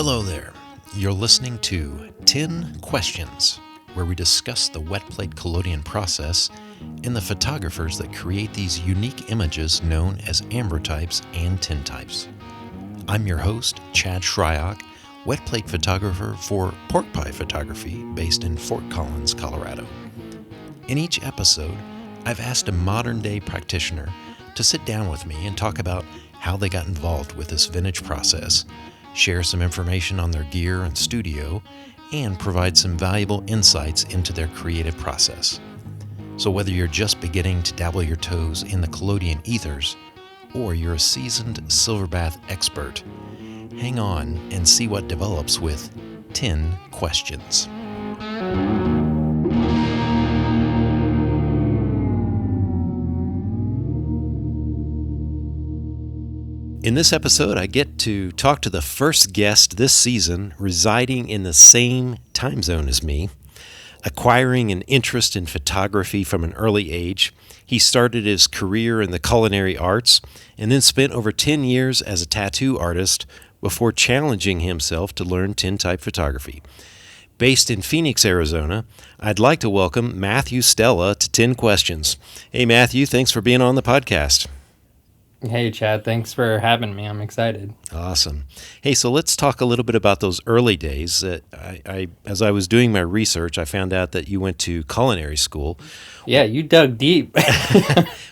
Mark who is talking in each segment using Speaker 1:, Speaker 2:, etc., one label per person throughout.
Speaker 1: Hello there. You're listening to 10 Questions, where we discuss the wetplate collodion process and the photographers that create these unique images known as ambrotypes and tintypes. I'm your host, Chad Shryock, wetplate photographer for Pork Pie Photography based in Fort Collins, Colorado. In each episode, I've asked a modern-day practitioner to sit down with me and talk about how they got involved with this vintage process, share some information on their gear and studio, and provide some valuable insights into their creative process. So whether you're just beginning to dabble your toes in the collodion ethers, or you're a seasoned silverbath expert, hang on and see what develops with 10 Questions. In this episode, I get to talk to the first guest this season residing in the same time zone as me. Acquiring an interest in photography from an early age, he started his career in the culinary arts and then spent over 10 years as a tattoo artist before challenging himself to learn tintype photography. Based in Phoenix, Arizona, I'd like to welcome Matthew Stella to 10 Questions. Hey, Matthew, thanks for being on the podcast.
Speaker 2: Hey, Chad. Thanks for having me. I'm excited.
Speaker 1: Awesome. Hey, so let's talk a little bit about those early days. As I was doing my research, I found out that you went to culinary school.
Speaker 2: Yeah, you dug deep.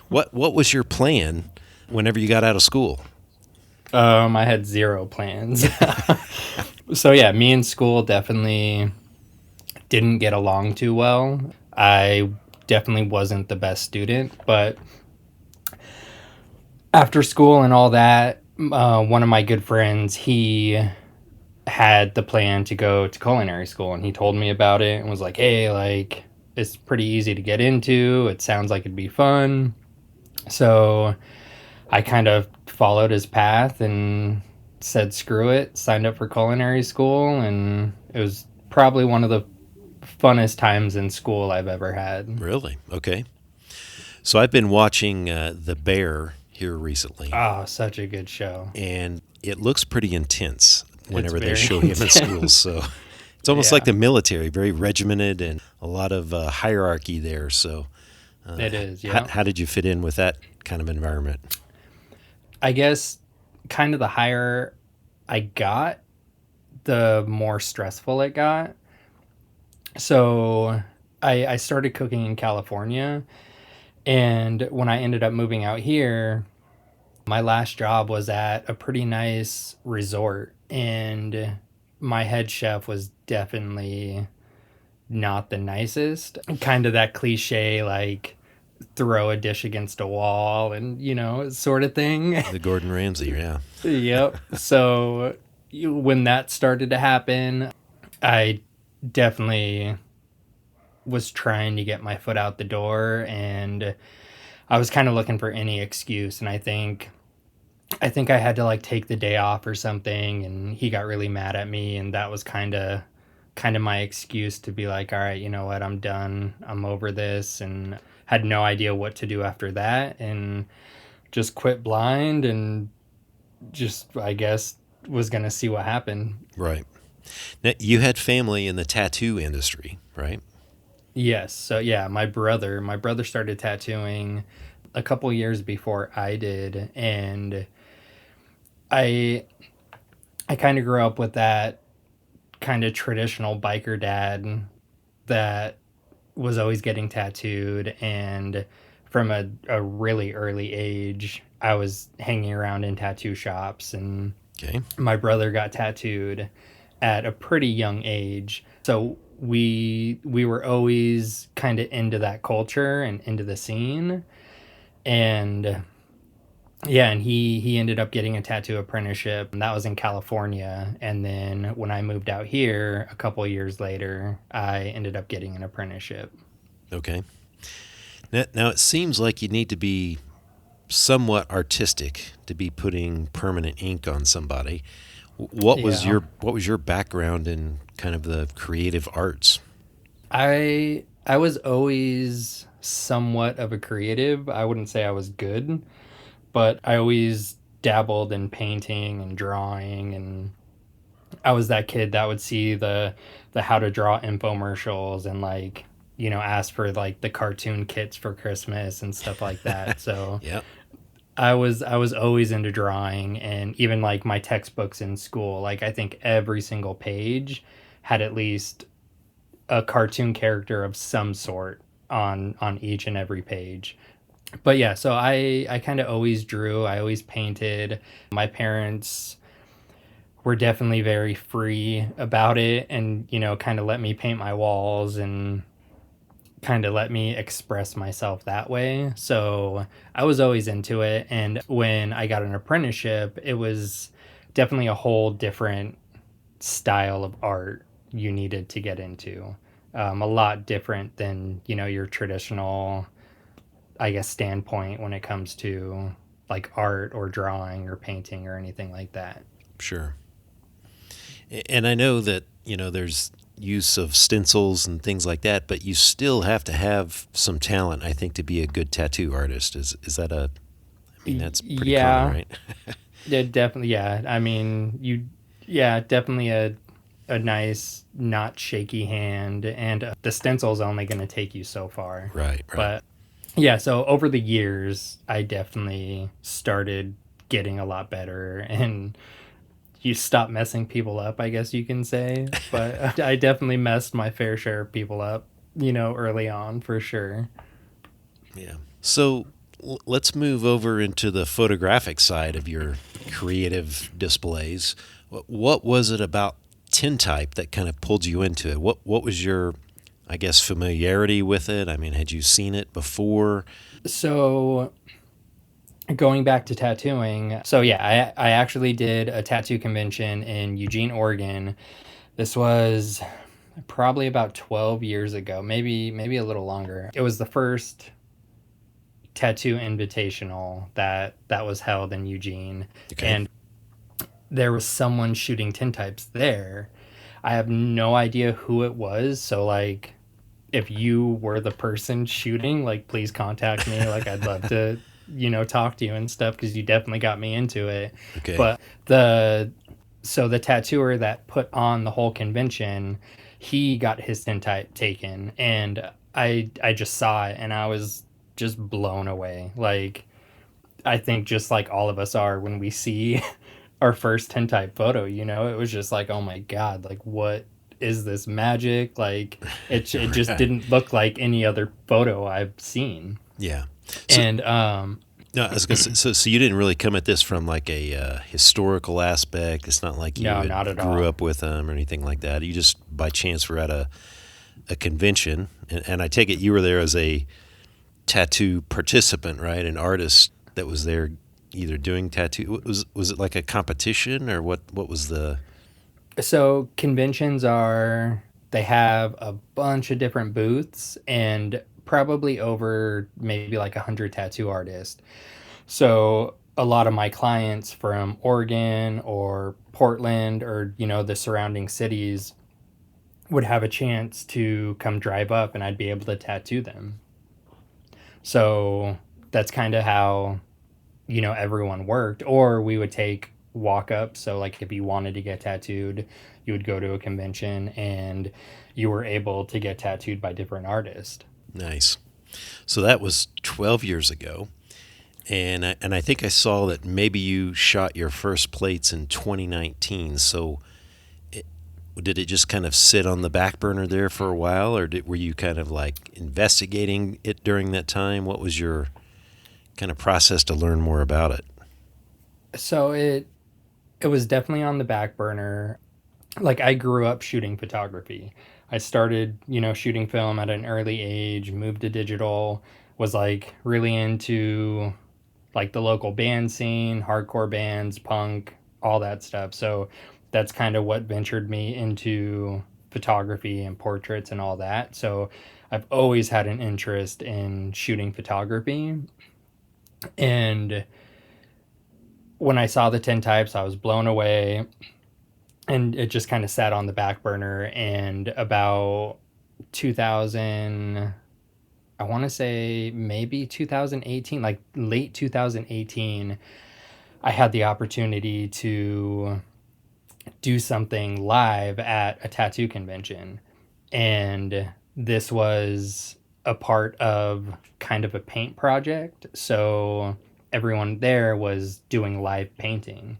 Speaker 1: What was your plan whenever you got out of school?
Speaker 2: I had zero plans. So yeah, me and school definitely didn't get along too well. I definitely wasn't the best student, but after school and all that, one of my good friends, he had the plan to go to culinary school, and he told me about it and was like, hey, like, it's pretty easy to get into. It sounds like it'd be fun. So I kind of followed his path and said, screw it, signed up for culinary school, and it was probably one of the funnest times in school I've ever had.
Speaker 1: Really? Okay. So I've been watching The Bear here recently.
Speaker 2: Oh, such a good show.
Speaker 1: And it looks pretty intense whenever they
Speaker 2: very
Speaker 1: show him in
Speaker 2: intense.
Speaker 1: schools. So it's almost like the military, very regimented and a lot of hierarchy there. So
Speaker 2: It is, yeah.
Speaker 1: How did you fit in with that kind of environment?
Speaker 2: I guess kind of the higher I got, the more stressful it got. So I started cooking in California, and when I ended up moving out here, my last job was at a pretty nice resort, and my head chef was definitely not the nicest. Kind of that cliche, like, throw a dish against a wall and, sort of thing.
Speaker 1: The Gordon Ramsay, yeah.
Speaker 2: Yep. So when that started to happen, I definitely was trying to get my foot out the door, and I was kind of looking for any excuse. And I think I had to like take the day off or something, and he got really mad at me, and that was kind of my excuse to be like, all right, you know what, I'm done. I'm over this, and had no idea what to do after that, and just quit blind and just, I guess, was going to see what happened.
Speaker 1: Right. Now, you had family in the tattoo industry, right?
Speaker 2: Yes. So yeah, my brother started tattooing a couple years before I did, and I kind of grew up with that kind of traditional biker dad that was always getting tattooed, and from a really early age, I was hanging around in tattoo shops, and
Speaker 1: Okay.
Speaker 2: my brother got tattooed at a pretty young age. So we were always kind of into that culture and into the scene. And yeah, and he ended up getting a tattoo apprenticeship, and that was in California. And then when I moved out here a couple of years later, I ended up getting an apprenticeship.
Speaker 1: Okay. Now it seems like you need to be somewhat artistic to be putting permanent ink on somebody. What was your background in kind of the creative arts?
Speaker 2: I was always somewhat of a creative. I wouldn't say I was good, but I always dabbled in painting and drawing and I was that kid that would see the how to draw infomercials and like, ask for like the cartoon kits for Christmas and stuff like that. So
Speaker 1: Yep.
Speaker 2: I was always into drawing, and even like my textbooks in school, like I think every single page had at least a cartoon character of some sort on each and every page. But yeah, so I kind of always drew, I always painted. My parents were definitely very free about it, and kind of let me paint my walls and kind of let me express myself that way. So I was always into it. And when I got an apprenticeship, it was definitely a whole different style of art you needed to get into. A lot different than, your traditional, I guess, standpoint when it comes to like art or drawing or painting or anything like that.
Speaker 1: Sure. And I know that, there's use of stencils and things like that, but you still have to have some talent, I think, to be a good tattoo artist. Is that I mean, that's pretty common,
Speaker 2: Yeah,
Speaker 1: right?
Speaker 2: yeah, definitely. Yeah. I mean, yeah, definitely a nice, not shaky hand, and the stencil's only going to take you so far.
Speaker 1: Right, right.
Speaker 2: But yeah, so over the years, I definitely started getting a lot better, and you stop messing people up, I guess you can say. But I definitely messed my fair share of people up, early on for sure.
Speaker 1: Yeah. So let's move over into the photographic side of your creative displays. What was it about tintype that kind of pulled you into it? What was your, I guess, familiarity with it? I mean, had you seen it before?
Speaker 2: So going back to tattooing, so yeah, I actually did a tattoo convention in Eugene, Oregon. This was probably about 12 years ago, maybe a little longer. It was the first tattoo invitational that was held in Eugene,
Speaker 1: Okay.
Speaker 2: and there was someone shooting tintypes there. I have no idea who it was, so like if you were the person shooting, like please contact me. Like I'd love to, talk to you and stuff because you definitely got me into it.
Speaker 1: Okay.
Speaker 2: But the tattooer that put on the whole convention, he got his tintype taken, and I just saw it and I was just blown away. Like I think just like all of us are when we see our first tintype photo, it was just like, oh my god, like what is this magic? Like it just
Speaker 1: Right.
Speaker 2: didn't look like any other photo I've seen.
Speaker 1: Yeah. So
Speaker 2: And
Speaker 1: no, I was gonna say, so you didn't really come at this from like a historical aspect. It's not like you
Speaker 2: no, not
Speaker 1: had
Speaker 2: at
Speaker 1: grew
Speaker 2: all.
Speaker 1: up with them or anything like that. You just by chance were at a convention, and I take it you were there as a tattoo participant, right? An artist that was there either doing tattoo. Was it like a competition or what was the?
Speaker 2: So conventions are, they have a bunch of different booths and probably over maybe like 100 tattoo artists. So a lot of my clients from Oregon or Portland or the surrounding cities would have a chance to come drive up and I'd be able to tattoo them. So that's kind of how everyone worked. Or we would take walk ups. So like if you wanted to get tattooed, you would go to a convention and you were able to get tattooed by different artists.
Speaker 1: Nice. So that was 12 years ago, and I think I saw that maybe you shot your first plates in 2019. So did it just kind of sit on the back burner there for a while, or were you kind of like investigating it during that time? What was your kind of process to learn more about it?
Speaker 2: So it was definitely on the back burner. Like I grew up shooting photography. I started, shooting film at an early age, moved to digital, was like really into like the local band scene, hardcore bands, punk, all that stuff. So that's kind of what ventured me into photography and portraits and all that. So I've always had an interest in shooting photography. And when I saw the tintypes, I was blown away, and it just kind of sat on the back burner. And about 2000, I want to say maybe 2018, like late 2018, I had the opportunity to do something live at a tattoo convention. And this was a part of kind of a paint project. So everyone there was doing live painting.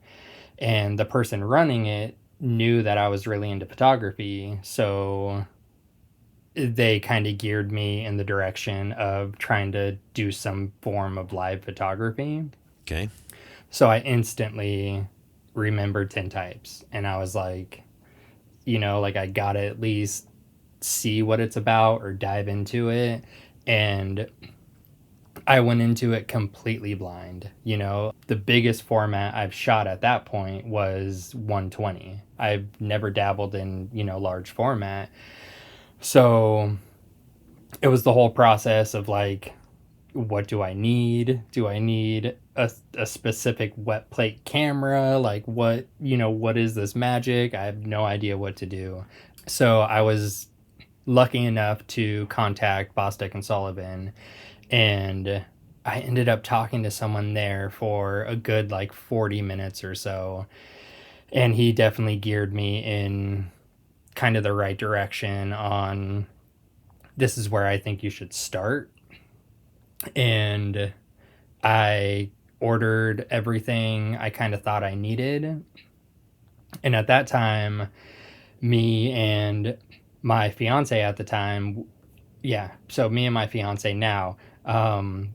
Speaker 2: And the person running it knew that I was really into photography. So they kind of geared me in the direction of trying to do some form of live photography.
Speaker 1: Okay.
Speaker 2: So I instantly remembered tintypes, and I was like, like I gotta at least see what it's about or dive into it. And I went into it completely blind. The biggest format I've shot at that point was 120. I've never dabbled in, large format. So it was the whole process of like, what do I need? Do I need a specific wet plate camera? Like what is this magic? I have no idea what to do. So I was lucky enough to contact Bostic and Sullivan, and I ended up talking to someone there for a good like 40 minutes or so. And he definitely geared me in kind of the right direction on this is where I think you should start. And I ordered everything I kind of thought I needed. And at that time, me and my fiance at the time, so me and my fiance now,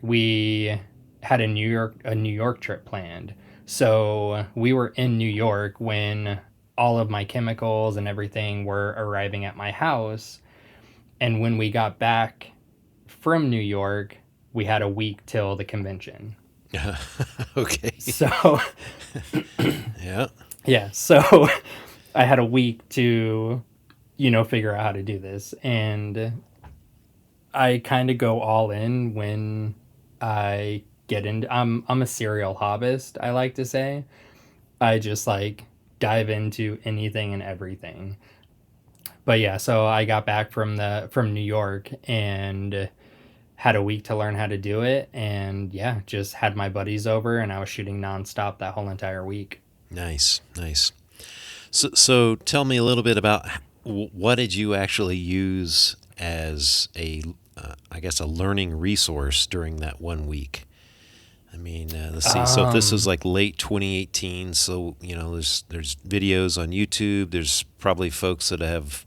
Speaker 2: we had a New York trip planned. So we were in New York when all of my chemicals and everything were arriving at my house. And when we got back from New York, we had a week till the convention.
Speaker 1: Okay.
Speaker 2: So,
Speaker 1: Yeah.
Speaker 2: yeah. So I had a week to, figure out how to do this. And I kind of go all in when I get into, I'm a serial hobbyist, I like to say. I just like dive into anything and everything. But yeah, so I got back from New York and had a week to learn how to do it, and yeah, just had my buddies over and I was shooting nonstop that whole entire week.
Speaker 1: Nice. So tell me a little bit about what did you actually use as I guess a learning resource during that 1 week. I mean, let's see. So if this was like late 2018, so there's videos on YouTube. There's probably folks that have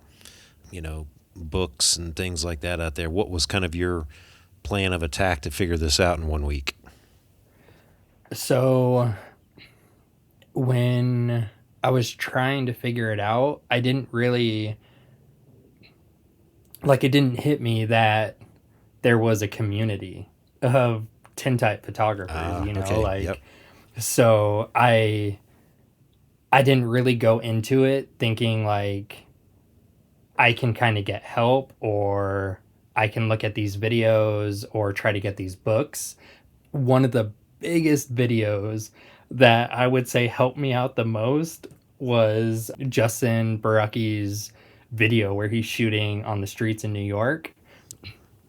Speaker 1: books and things like that out there. What was kind of your plan of attack to figure this out in 1 week?
Speaker 2: So when I was trying to figure it out, I didn't really it didn't hit me that there was a community of tintype photographers,
Speaker 1: Okay. Yep.
Speaker 2: So I didn't really go into it thinking like I can kind of get help, or I can look at these videos or try to get these books. One of the biggest videos that I would say helped me out the most was Justin Baracki's video where he's shooting on the streets in New York.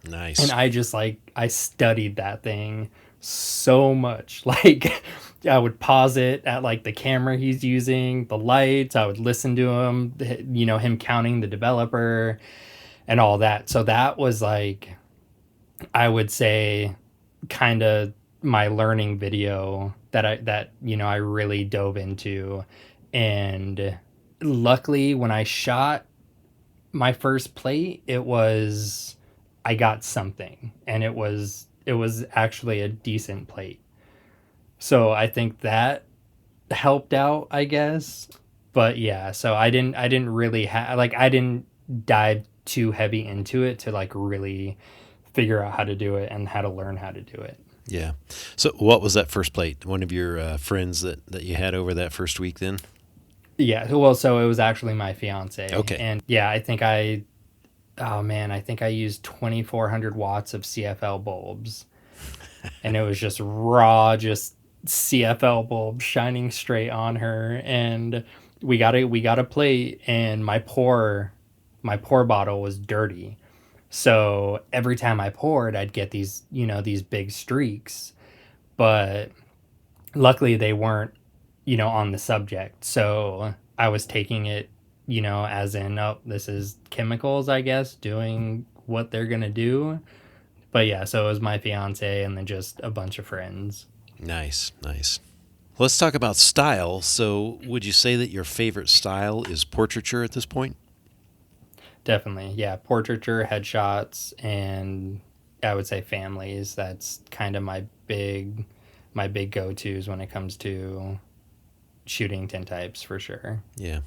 Speaker 1: Nice.
Speaker 2: And I studied that thing so much. Like I would pause it at like the camera he's using, the lights, I would listen to him, him counting the developer and all that. So that was like, I would say kind of my learning video that I really dove into. And luckily when I shot my first plate, I got something, and it was actually a decent plate. So I think that helped out, I guess. But yeah, so I didn't really I didn't dive too heavy into it to like really figure out how to do it and how to learn how to do it.
Speaker 1: Yeah. So what was that first plate? One of your friends that you had over that first week then?
Speaker 2: Yeah, well, so it was actually my fiance.
Speaker 1: Okay.
Speaker 2: And yeah, I think I used 2,400 watts of CFL bulbs. And it was just raw, just CFL bulbs shining straight on her. And we got a plate, and my pour bottle was dirty. So every time I poured, I'd get these big streaks. But luckily they weren't, on the subject. So I was taking it, as in, oh, this is chemicals, I guess, doing what they're going to do. But yeah, so it was my fiance and then just a bunch of friends.
Speaker 1: Nice, nice. Let's talk about style. So, would you say that your favorite style is portraiture at this point?
Speaker 2: Definitely. Yeah. Portraiture, headshots, and I would say families. That's kind of my big go-tos when it comes to shooting tintypes for sure.
Speaker 1: Yeah.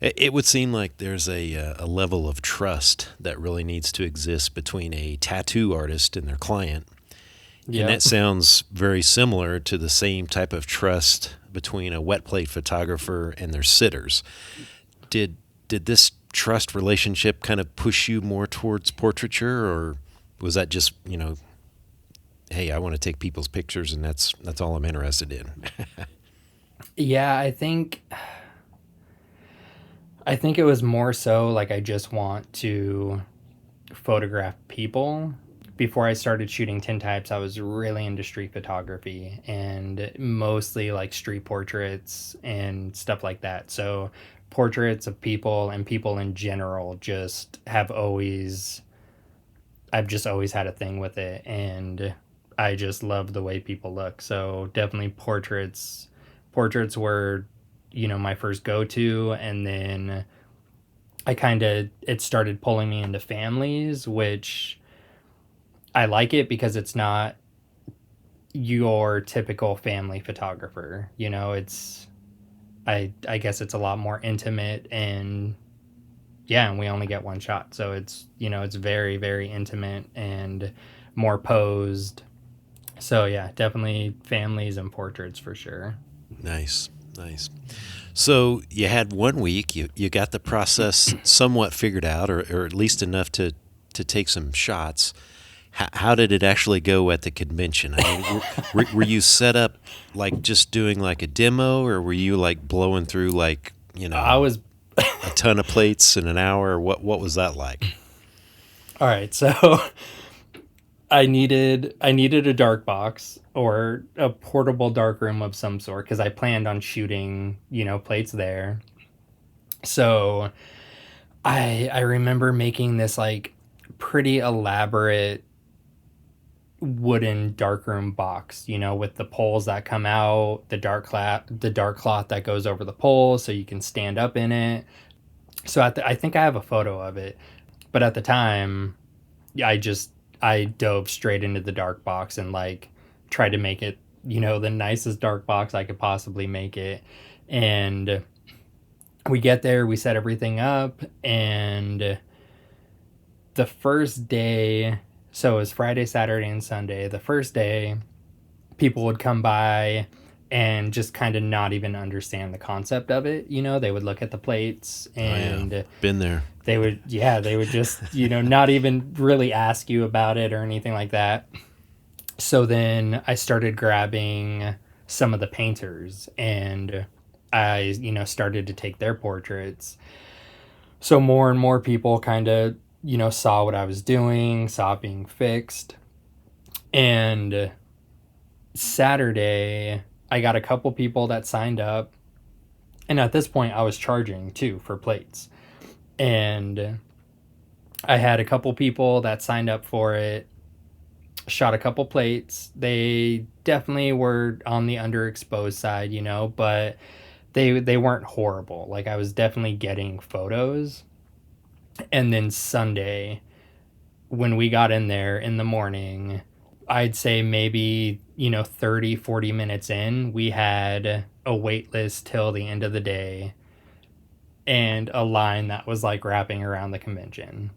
Speaker 1: It would seem like there's a level of trust that really needs to exist between a tattoo artist and their client. And that
Speaker 2: Yep.
Speaker 1: sounds very similar to the same type of trust between a wet plate photographer and their sitters. Did did this trust relationship kind of push you more towards portraiture, or was that just, hey, I want to take people's pictures and that's all I'm interested in?
Speaker 2: Yeah, I think it was more so like I just want to photograph people. Before I started shooting tintypes, I was really into street photography and mostly like street portraits and stuff like that. So portraits of people and people in general just I've just always had a thing with it, and I just love the way people look. So definitely portraits were, my first go-to, and then it started pulling me into families, which I like it because it's not your typical family photographer. I guess it's a lot more intimate, and yeah, and we only get one shot. So it's very, very intimate and more posed. So yeah, definitely families and portraits for sure.
Speaker 1: Nice, nice. So you had 1 week, you got the process somewhat figured out, or at least enough to take some shots. How did it actually go at the convention? I mean, were you set up like just doing like a demo, or were you like blowing through like,
Speaker 2: I was
Speaker 1: a ton of plates in an hour? What was that like?
Speaker 2: all right. So I needed a dark box or a portable dark room of some sort because I planned on shooting, plates there. So I remember making this like pretty elaborate wooden darkroom box, with the poles that come out, the dark cloth that goes over the poles so you can stand up in it. So I think I have a photo of it, but at the time, I dove straight into the dark box and like tried to make it, the nicest dark box I could possibly make it. And we get there, we set everything up, and the first day, so it was Friday, Saturday, and Sunday. The first day, people would come by and just kind of not even understand the concept of it. They would look at the plates
Speaker 1: Oh yeah,
Speaker 2: and
Speaker 1: been there.
Speaker 2: they would just, not even really ask you about it or anything like that. So then I started grabbing some of the painters and I, started to take their portraits. So more and more people kind of, saw what I was doing, saw it being fixed. And Saturday, I got a couple people that signed up. And at this point, I was charging too for plates. And I had a couple people that signed up for it, shot a couple plates. They definitely were on the underexposed side, but they weren't horrible. Like I was definitely getting photos. And then Sunday, when we got in there in the morning, I'd say maybe, 30, 40 minutes in, we had a wait list till the end of the day and a line that was like wrapping around the convention.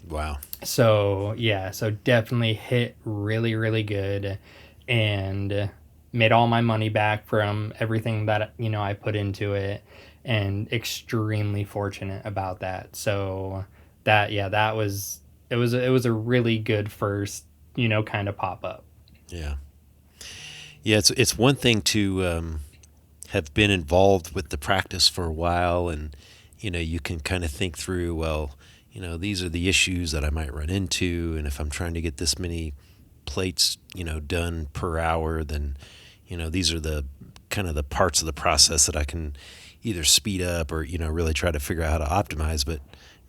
Speaker 1: Wow.
Speaker 2: So, yeah, so definitely hit really, really good and made all my money back from everything that, I put into it, and extremely fortunate about that. So, that was it was a really good first, kind of pop up.
Speaker 1: Yeah. Yeah, it's one thing to have been involved with the practice for a while, and you can kind of think through, well, these are the issues that I might run into, and if I'm trying to get this many plates, done per hour, then these are the kind of the parts of the process that I can either speed up or, really try to figure out how to optimize. But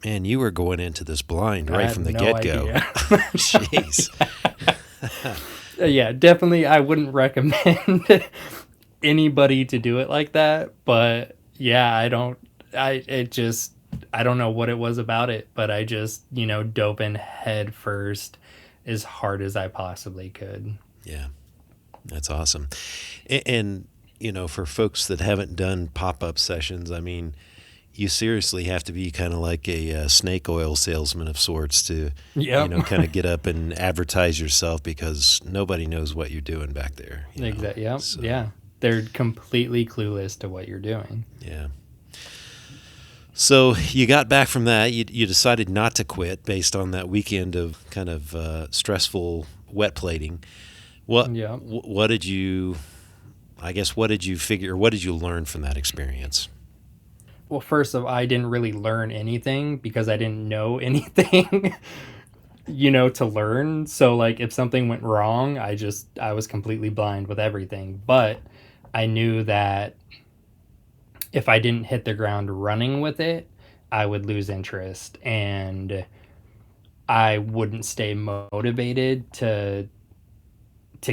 Speaker 1: man, you were going into this blind
Speaker 2: I
Speaker 1: right
Speaker 2: had
Speaker 1: from the
Speaker 2: no
Speaker 1: get-go.
Speaker 2: idea.
Speaker 1: Jeez.
Speaker 2: Yeah, definitely I wouldn't recommend anybody to do it like that, but yeah, I don't know what it was about it, but I just, dove in head first as hard as I possibly could.
Speaker 1: Yeah, that's awesome. And, for folks that haven't done pop-up sessions, I mean, you seriously have to be kind of like a snake oil salesman of sorts to,
Speaker 2: Yep.
Speaker 1: kind of get up and advertise yourself, because nobody knows what you're doing back there.
Speaker 2: Exactly. Yep.
Speaker 1: So,
Speaker 2: Yeah. They're completely clueless to what you're doing.
Speaker 1: yeah. So you got back from that. You decided not to quit based on that weekend of kind of stressful wet plating.
Speaker 2: Yeah.
Speaker 1: What did you? I guess what did you figure? What did you learn from that experience?
Speaker 2: Well, first of all, I didn't really learn anything because I didn't know anything, to learn. So like if something went wrong, I was completely blind with everything. But I knew that if I didn't hit the ground running with it, I would lose interest and I wouldn't stay motivated to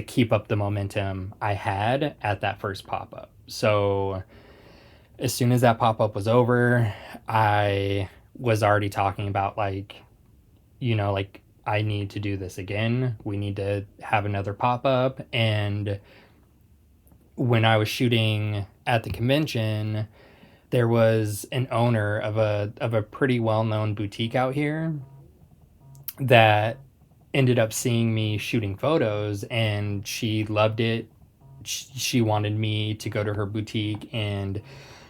Speaker 2: keep up the momentum I had at that first pop-up. So as soon as that pop-up was over, I was already talking about like, like I need to do this again. We need to have another pop-up. And when I was shooting at the convention, there was an owner of a pretty well-known boutique out here that ended up seeing me shooting photos, and she loved it. She wanted me to go to her boutique and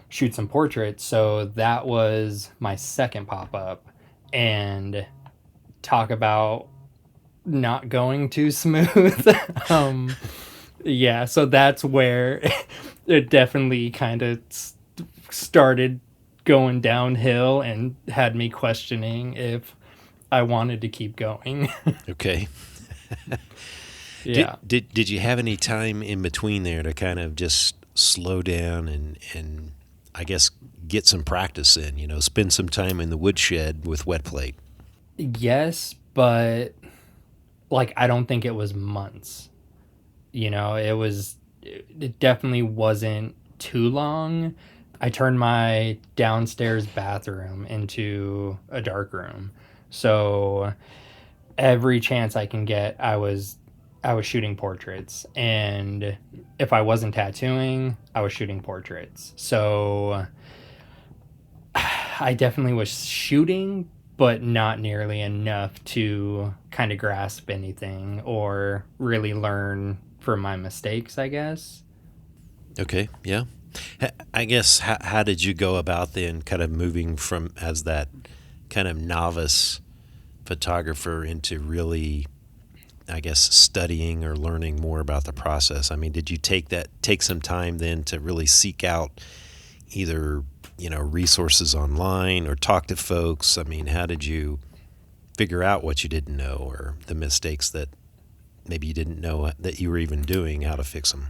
Speaker 2: shoot some portraits. So that was my second pop-up. And talk about not going too smooth. Yeah, so that's where it definitely kind of started going downhill and had me questioning if I wanted to keep going.
Speaker 1: Okay.
Speaker 2: Yeah.
Speaker 1: Did you have any time in between there to kind of just slow down and I guess get some practice in? Spend some time in the woodshed with wet plate.
Speaker 2: Yes, but like I don't think it was months. It definitely wasn't too long. I turned my downstairs bathroom into a dark room. So every chance I can get, I was shooting portraits. And if I wasn't tattooing, I was shooting portraits. So I definitely was shooting, but not nearly enough to kind of grasp anything or really learn from my mistakes, I guess.
Speaker 1: Okay, yeah. I guess how did you go about then kind of moving from as that kind of novice photographer into really, I guess, studying or learning more about the process? I mean, did you take some time then to really seek out either, resources online or talk to folks? I mean, how did you figure out what you didn't know or the mistakes that maybe you didn't know that you were even doing, how to fix them?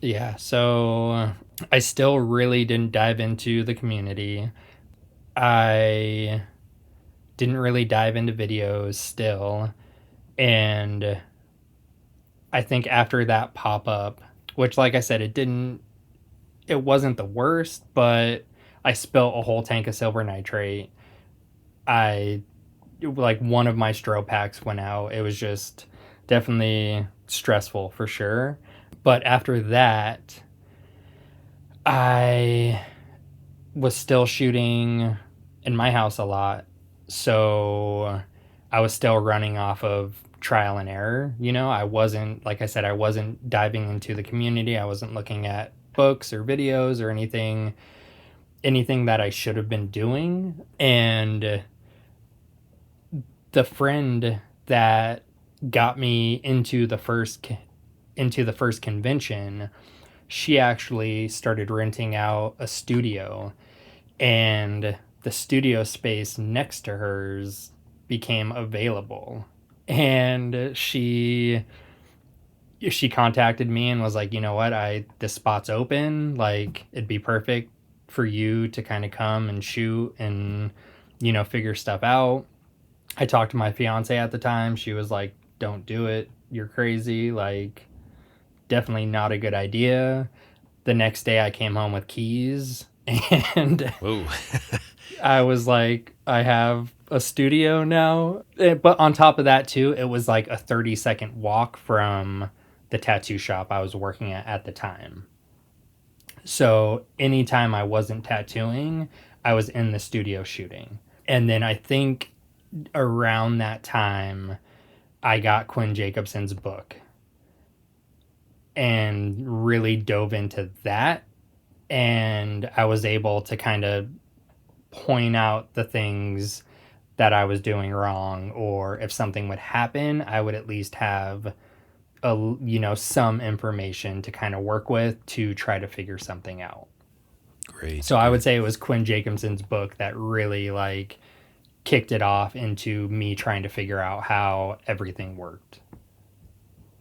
Speaker 2: Yeah, so I still really didn't dive into the community. I didn't really dive into videos still. And I think after that pop up, which like I said, it wasn't the worst, but I spilt a whole tank of silver nitrate. I like one of my strobe packs went out. It was just definitely stressful for sure. But after that, I was still shooting in my house a lot. So I was still running off of trial and error. I wasn't, like I said, I wasn't diving into the community. I wasn't looking at books or videos or anything that I should have been doing. And the friend that got me into the first convention, she actually started renting out a studio, and the studio space next to hers became available. And she contacted me and was like, "You know what? This spot's open. Like it'd be perfect for you to kind of come and shoot and, figure stuff out. I talked to my fiance at the time. She was like, don't do it. You're crazy. Like, definitely not a good idea. The next day I came home with keys and
Speaker 1: Whoa.
Speaker 2: I was like, I have a studio now. But on top of that, too, it was like a 30-second walk from the tattoo shop I was working at the time. So anytime I wasn't tattooing, I was in the studio shooting. And then I think around that time, I got Quinn Jacobson's book and really dove into that. And I was able to kind of point out the things that I was doing wrong, or if something would happen, I would at least have some information to kind of work with to try to figure something out.
Speaker 1: Great.
Speaker 2: So I would say it was Quinn Jacobson's book that really like kicked it off into me trying to figure out how everything worked.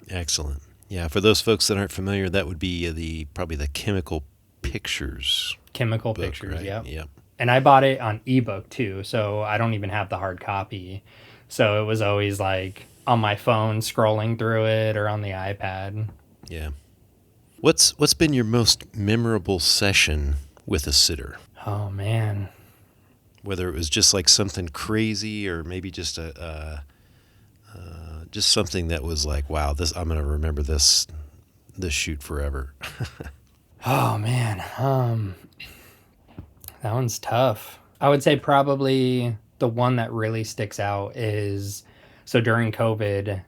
Speaker 1: Excellent. Yeah, for those folks that aren't familiar, that would be probably the Chemical Pictures.
Speaker 2: Chemical
Speaker 1: book,
Speaker 2: Pictures,
Speaker 1: right?
Speaker 2: yep.
Speaker 1: Yep.
Speaker 2: And I bought it on ebook too, so I don't even have the hard copy. So it was always like on my phone scrolling through it or on the iPad.
Speaker 1: Yeah. What's been your most memorable session with a sitter?
Speaker 2: Oh man.
Speaker 1: Whether it was just like something crazy or maybe just just something that was like, wow, this I'm gonna remember this shoot forever.
Speaker 2: Oh man. That one's tough. I would say probably the one that really sticks out is, so during COVID,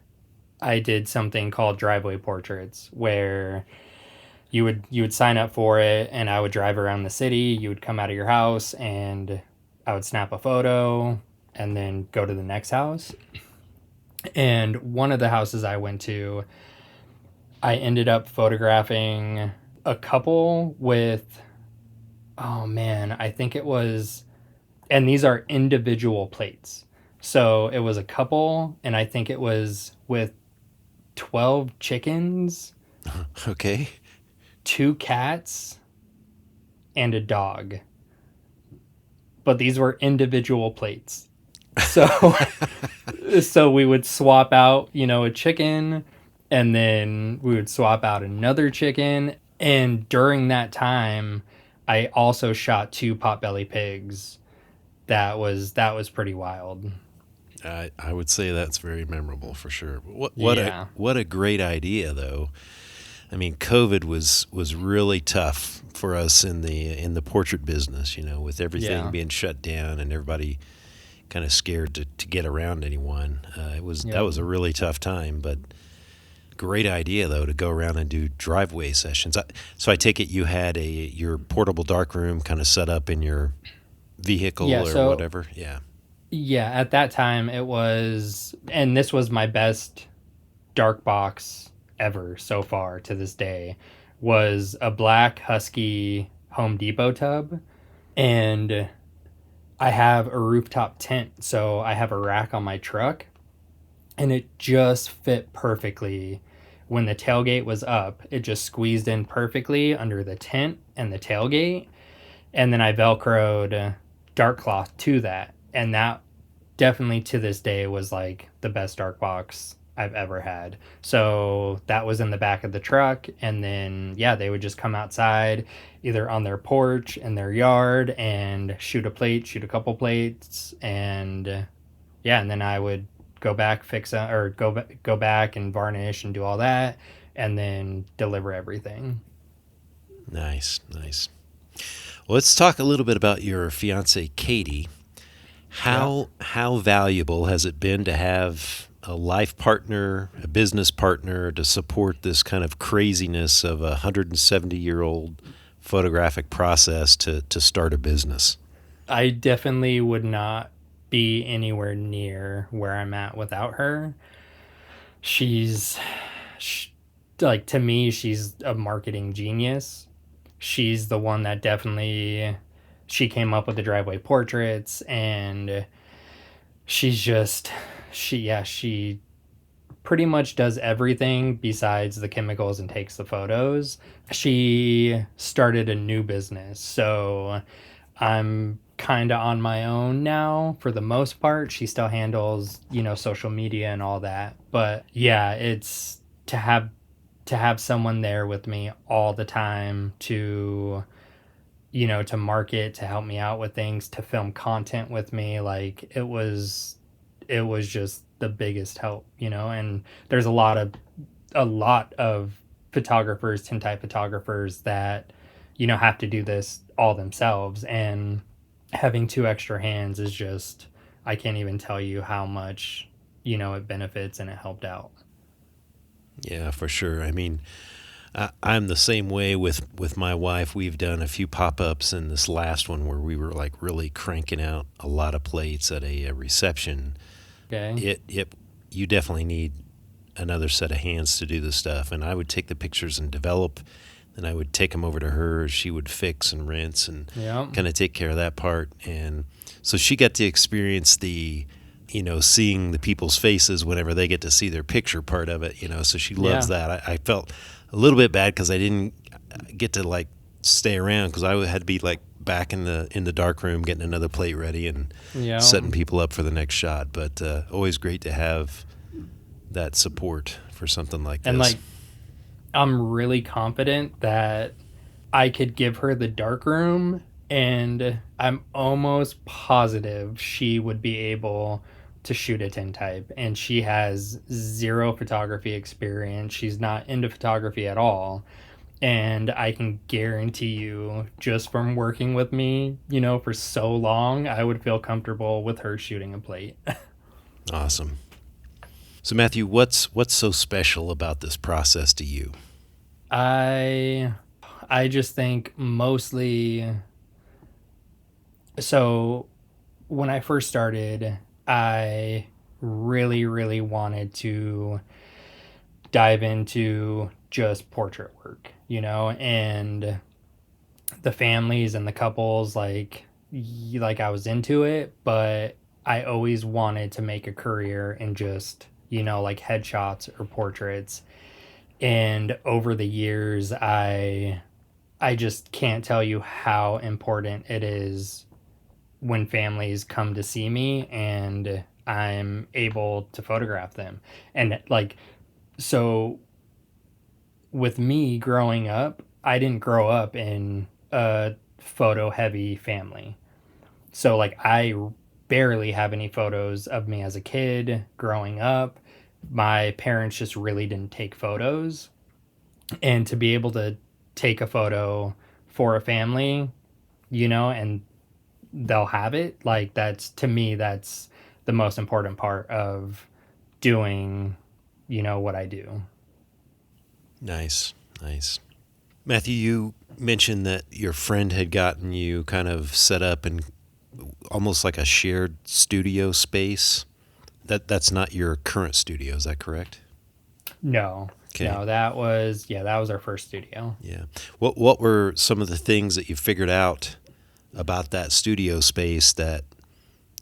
Speaker 2: I did something called driveway portraits where you would sign up for it and I would drive around the city. You would come out of your house and I would snap a photo and then go to the next house. And one of the houses I went to, I ended up photographing a couple with, oh man, I think it was, and these are individual plates. So it was a couple, and I think it was with 12 chickens,
Speaker 1: Okay.
Speaker 2: 2 cats, and a dog. But these were individual plates. So so we would swap out, a chicken, and then we would swap out another chicken. And during that time, I also shot 2 potbelly pigs. That was pretty wild.
Speaker 1: I would say that's very memorable for sure. What
Speaker 2: Yeah.
Speaker 1: what a great idea though. I mean, COVID was really tough for us in the portrait business, with everything
Speaker 2: Yeah.
Speaker 1: being shut down and everybody kind of scared to get around anyone. That was a really tough time, but great idea though to go around and do driveway sessions. So I take it you had your portable darkroom kind of set up in your vehicle
Speaker 2: Yeah,
Speaker 1: or
Speaker 2: so
Speaker 1: whatever. Yeah.
Speaker 2: yeah, at that time it was, and this was my best dark box ever so far to this day, was a black Husky Home Depot tub. And I have a rooftop tent, so I have a rack on my truck, and it just fit perfectly. When the tailgate was up, it just squeezed in perfectly under the tent and the tailgate. And then I Velcroed dark cloth to that. And that definitely to this day was like the best dark box I've ever had. So that was in the back of the truck. And then, yeah, they would just come outside either on their porch in their yard and shoot a couple plates. And yeah, and then I would go back, go back and varnish and do all that. And then deliver everything.
Speaker 1: Nice. Well, let's talk a little bit about your fiance, Katie. How valuable has it been to have a life partner, a business partner to support this kind of craziness of a 170-year-old photographic process to start a business?
Speaker 2: I definitely would not be anywhere near where I'm at without her. Like, to me, she's a marketing genius. She's the one that she came up with the driveway portraits, and she's just, she pretty much does everything besides the chemicals and takes the photos. She started a new business, so I'm kind of on my own now for the most part. She still handles, social media and all that. But yeah, it's to have someone there with me all the time to market, to help me out with things, to film content with me. Like it was just the biggest help, and there's a lot of photographers, tintype photographers that, have to do this all themselves. And having two extra hands is just, I can't even tell you how much, it benefits and it helped out.
Speaker 1: Yeah, for sure. I mean, I'm the same way with my wife. We've done a few pop-ups, and this last one where we were like really cranking out a lot of plates at a reception.
Speaker 2: Okay.
Speaker 1: It you definitely need another set of hands to do the stuff. And I would take the pictures and develop, then I would take them over to her. She would fix and rinse and
Speaker 2: Yeah.
Speaker 1: kind of take care of that part. And so she got to experience the, seeing the people's faces whenever they get to see their picture part of it, so she loves
Speaker 2: Yeah.
Speaker 1: that. I felt a little bit bad because I didn't get to like stay around because I had to be like back in the dark room getting another plate ready and
Speaker 2: Yeah.
Speaker 1: setting people up for the next shot. But always great to have that support for something like this.
Speaker 2: And like, I'm really confident that I could give her the dark room, and I'm almost positive she would be able to shoot a tintype. And she has zero photography experience. She's not into photography at all. And I can guarantee you, just from working with me, for so long, I would feel comfortable with her shooting a plate.
Speaker 1: Awesome. So Matthew, what's so special about this process to you?
Speaker 2: I just think mostly, so when I first started, I really, really wanted to dive into just portrait work, and the families and the couples, like I was into it, but I always wanted to make a career in just, like headshots or portraits. And over the years, I just can't tell you how important it is when families come to see me and I'm able to photograph them. And like, so with me growing up, I didn't grow up in a photo heavy family. So like I barely have any photos of me as a kid growing up. My parents just really didn't take photos. And to be able to take a photo for a family, and they'll have it, like that's, to me, that's the most important part of doing, what I do.
Speaker 1: Nice, nice. Matthew, you mentioned that your friend had gotten you kind of set up in almost like a shared studio space. That's not your current studio, is that correct?
Speaker 2: No,
Speaker 1: Okay.
Speaker 2: no, that was our first studio.
Speaker 1: Yeah. What were some of the things that you figured out about that studio space that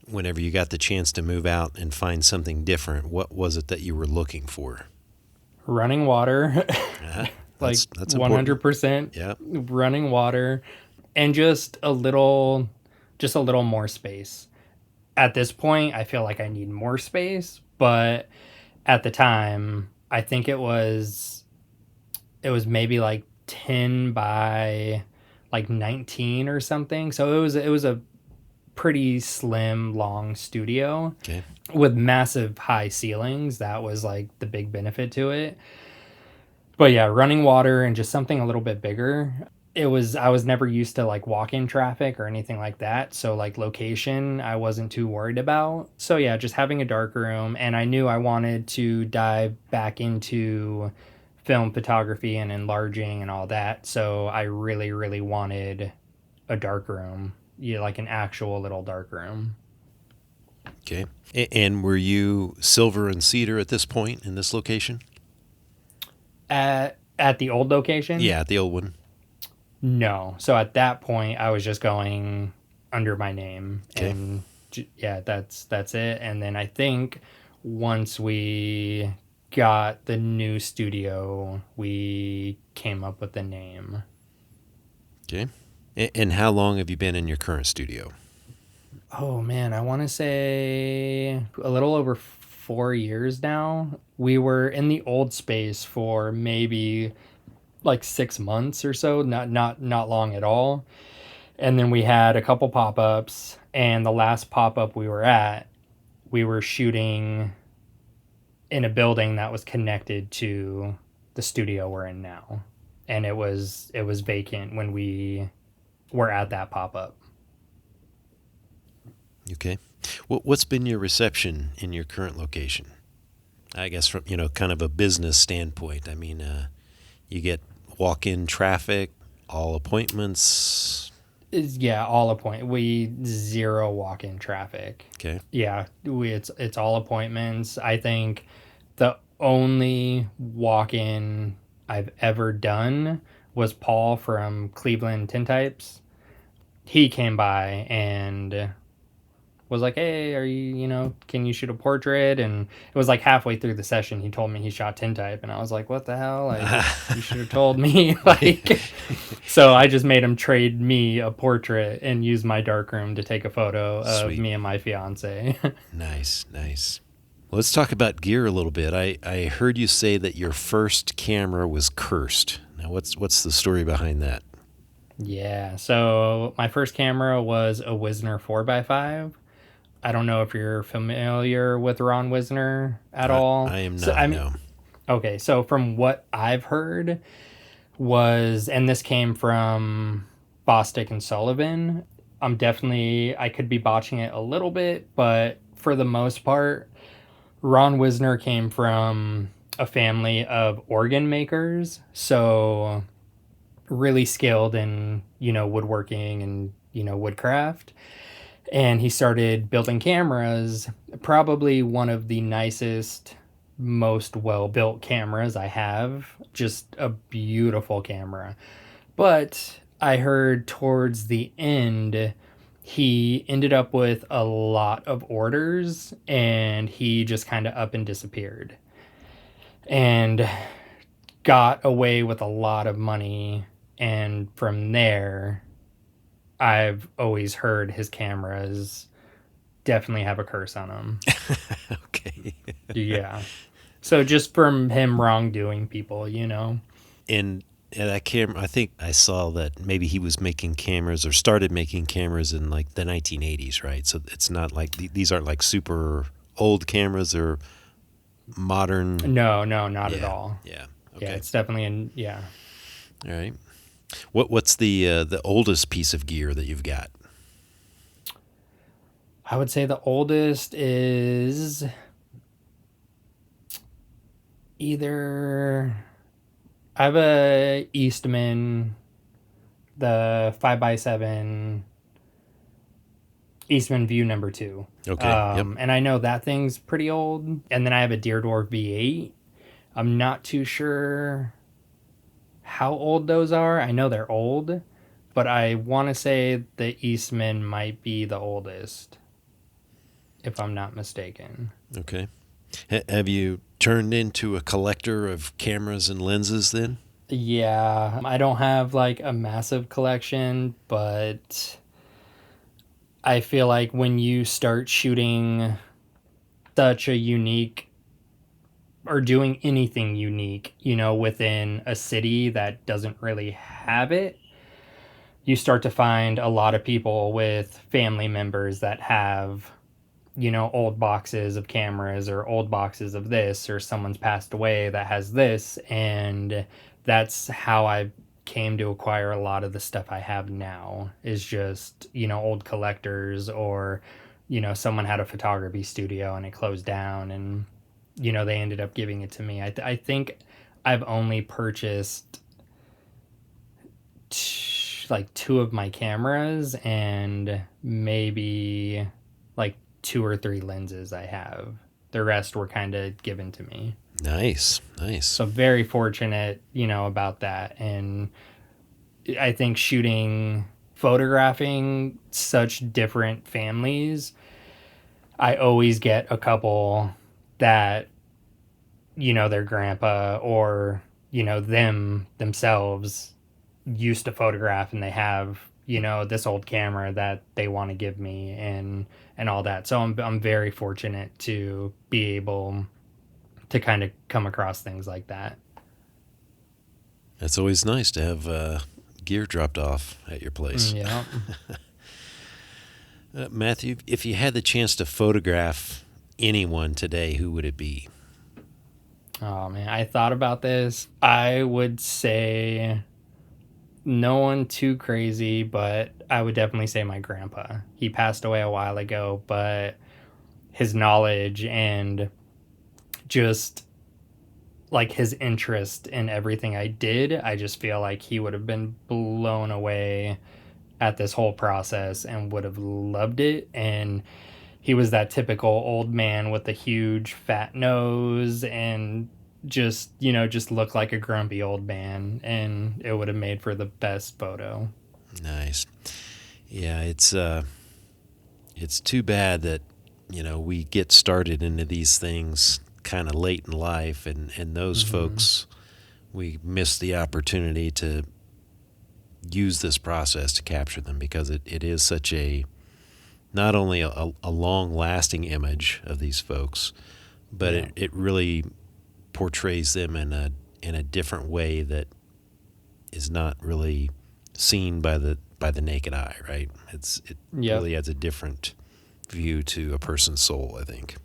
Speaker 1: whenever you got the chance to move out and find something different, what was it that you were looking for?
Speaker 2: Running water,
Speaker 1: Yeah,
Speaker 2: like
Speaker 1: that's important.
Speaker 2: 100%
Speaker 1: Yeah.
Speaker 2: running water, and just a little more space. At this point, I feel like I need more space, but at the time, I think it was maybe like 10 by like 19 or something. So it was a pretty slim long studio
Speaker 1: Okay.
Speaker 2: with massive high ceilings. That was like the big benefit to it. But yeah, running water and just something a little bit bigger. I was never used to like walk-in traffic or anything like that. So like location, I wasn't too worried about. So yeah, just having a dark room, and I knew I wanted to dive back into film photography and enlarging and all that. So I really, really wanted a dark room. Yeah, like an actual little dark room.
Speaker 1: Okay. And were you silver and cedar at this point in this location?
Speaker 2: At the old location?
Speaker 1: Yeah, the old one.
Speaker 2: No. So at that point, I was just going under my name,
Speaker 1: Okay.
Speaker 2: and yeah, that's it. And then I think once we got the new studio, we came up with the name.
Speaker 1: Okay. And how long have you been in your current studio?
Speaker 2: Oh man, I want to say a little over 4 years now. We were in the old space for maybe like 6 months or so, not long at all. And then we had a couple pop-ups, and the last pop-up we were at, we were shooting in a building that was connected to the studio we're in now. And it was vacant when we were at that pop-up.
Speaker 1: Okay. What's been your reception in your current location? I guess from, kind of a business standpoint. I mean, you get walk-in traffic, all appointments.
Speaker 2: Yeah, all appointment. We zero walk-in traffic.
Speaker 1: Okay.
Speaker 2: Yeah, it's all appointments. I think the only walk-in I've ever done was Paul from Cleveland Tintypes. He came by and was like, "Hey, can you shoot a portrait?" And it was like halfway through the session, he told me he shot tintype, and I was like, "What the hell? Like, you should have told me." Like, so I just made him trade me a portrait and use my darkroom to take a photo of
Speaker 1: Sweet.
Speaker 2: me and my fiance.
Speaker 1: Nice, nice. Well, let's talk about gear a little bit. I heard you say that your first camera was cursed. Now, what's the story behind that?
Speaker 2: Yeah, so my first camera was a Wisner 4x5. I don't know if you're familiar with Ron Wisner at all.
Speaker 1: I am not.
Speaker 2: So,
Speaker 1: No.
Speaker 2: okay, so from what I've heard was, and this came from Bostic and Sullivan. I could be botching it a little bit, but for the most part, Ron Wisner came from a family of organ makers. So really skilled in, woodworking and, woodcraft. And he started building cameras, probably one of the nicest, most well-built cameras I have. Just a beautiful camera. But I heard towards the end, he ended up with a lot of orders, and he just kind of up and disappeared. And got away with a lot of money. And from there, I've always heard his cameras definitely have a curse on them.
Speaker 1: Okay.
Speaker 2: Yeah. So just from him wrongdoing people,
Speaker 1: And that camera, I think I saw that maybe he was making cameras or started making cameras in like the 1980s, right? So it's not like these aren't like super old cameras or modern.
Speaker 2: No, not at all.
Speaker 1: Yeah. Okay.
Speaker 2: Yeah, it's definitely yeah.
Speaker 1: All right. What's the oldest piece of gear that you've got?
Speaker 2: I would say the oldest is either I have a Eastman, the 5x7 Eastman View number 2.
Speaker 1: Okay. Yep.
Speaker 2: And I know that thing's pretty old. And then I have a Deerdorf V8. I'm not too sure how old those are. I know they're old, but I want to say the Eastman might be the oldest, if I'm not mistaken.
Speaker 1: Okay. Have you turned into a collector of cameras and lenses then?
Speaker 2: Yeah, I don't have like a massive collection, but I feel like when you start shooting such a unique or doing anything unique, within a city that doesn't really have it, you start to find a lot of people with family members that have, old boxes of cameras or old boxes of this, or someone's passed away that has this. And that's how I came to acquire a lot of the stuff I have now, is just, old collectors, or, someone had a photography studio and it closed down, and, they ended up giving it to me. I think I've only purchased like 2 of my cameras and maybe like 2 or 3 lenses I have. The rest were kind of given to me.
Speaker 1: Nice.
Speaker 2: So very fortunate, about that. And I think photographing such different families, I always get a couple that their grandpa or, themselves used to photograph, and they have, this old camera that they want to give me and all that. So I'm very fortunate to be able to kind of come across things like that.
Speaker 1: It's always nice to have gear dropped off at your place.
Speaker 2: Yeah.
Speaker 1: Matthew, if you had the chance to photograph anyone today, who would it be?
Speaker 2: Oh man, I thought about this. I would say no one too crazy, but I would definitely say my grandpa. He passed away a while ago, but his knowledge and just like his interest in everything I did, I just feel like he would have been blown away at this whole process and would have loved it. And he was that typical old man with the huge fat nose and just looked like a grumpy old man, and it would have made for the best photo.
Speaker 1: Nice. Yeah, it's too bad that we get started into these things kind of late in life, and those folks, we miss the opportunity to use this process to capture them, because it is such a not only a long-lasting image of these folks, but it really portrays them in a different way that is not really seen by the naked eye, right? It really adds a different view to a person's soul, I think.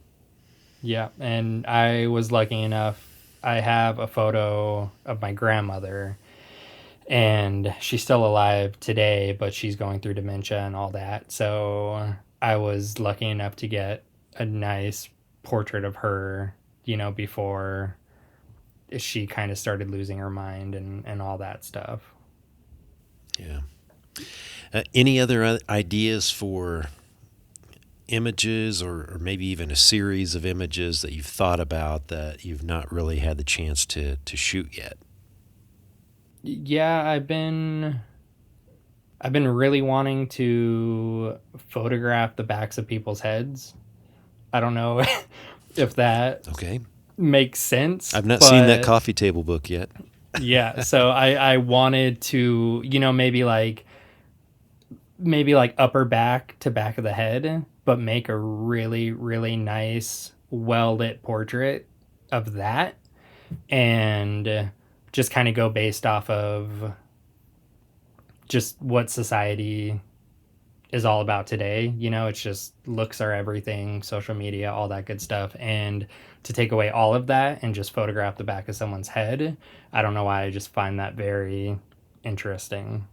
Speaker 2: Yeah, and I was lucky enough, I have a photo of my grandmother, and she's still alive today, but she's going through dementia and all that. So I was lucky enough to get a nice portrait of her, before she kind of started losing her mind and all that stuff.
Speaker 1: Yeah. Any other ideas for images, or maybe even a series of images that you've thought about that you've not really had the chance to shoot yet?
Speaker 2: Yeah, I've been really wanting to photograph the backs of people's heads. I don't know if that makes sense.
Speaker 1: I've not seen that coffee table book yet.
Speaker 2: Yeah, so I wanted to, maybe like upper back to back of the head, but make a really, really nice, well-lit portrait of that, and just kind of go based off of just what society is all about today. It's just looks are everything, social media, all that good stuff. And to take away all of that and just photograph the back of someone's head, I don't know why, I just find that very interesting.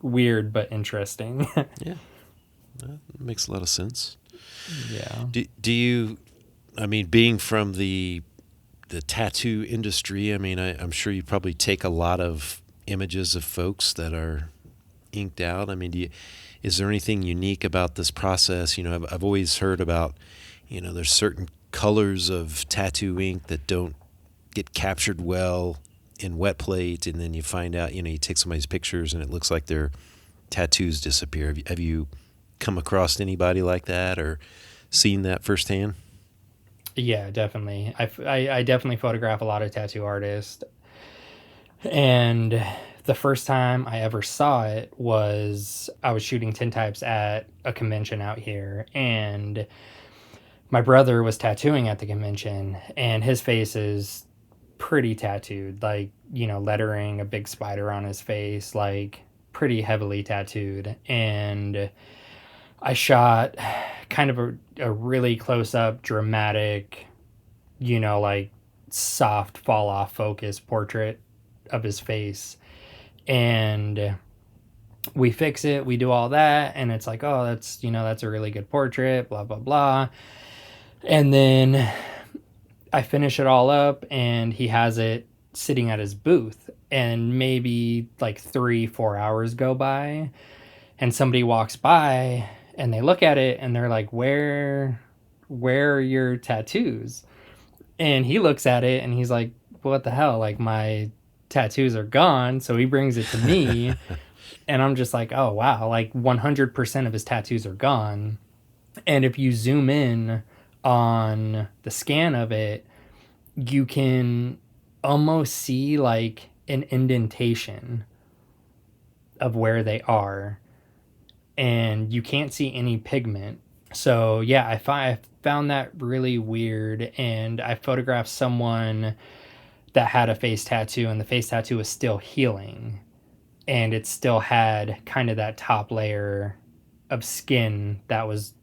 Speaker 2: Weird, but interesting.
Speaker 1: Yeah, that makes a lot of sense.
Speaker 2: Yeah.
Speaker 1: Do you, being from the tattoo industry, I'm sure you probably take a lot of images of folks that are inked out. Is there anything unique about this process? I've always heard about, there's certain colors of tattoo ink that don't get captured well in wetplate, and then you find out, you take somebody's pictures and it looks like their tattoos disappear. Have you come across anybody like that or seen that firsthand?
Speaker 2: Yeah, definitely. I definitely photograph a lot of tattoo artists, and the first time I ever saw it was I was shooting tintypes at a convention out here, and my brother was tattooing at the convention, and his face is pretty tattooed, like, lettering, a big spider on his face, like pretty heavily tattooed. And I shot kind of a really close up, dramatic, like soft fall off focus portrait of his face. And we fix it, we do all that, and it's like, oh, that's a really good portrait, blah, blah, blah. And then I finish it all up, and he has it sitting at his booth, and maybe like 3-4 hours go by, and somebody walks by and they look at it and they're like, where are your tattoos? And he looks at it and he's like, what the hell, like my tattoos are gone. So he brings it to me and I'm just like, oh wow, like 100% of his tattoos are gone. And if you zoom in on the scan of it, you can almost see like an indentation of where they are, and you can't see any pigment. So yeah, I found that really weird, and I photographed someone that had a face tattoo, and the face tattoo was still healing, and it still had kind of that top layer of skin that was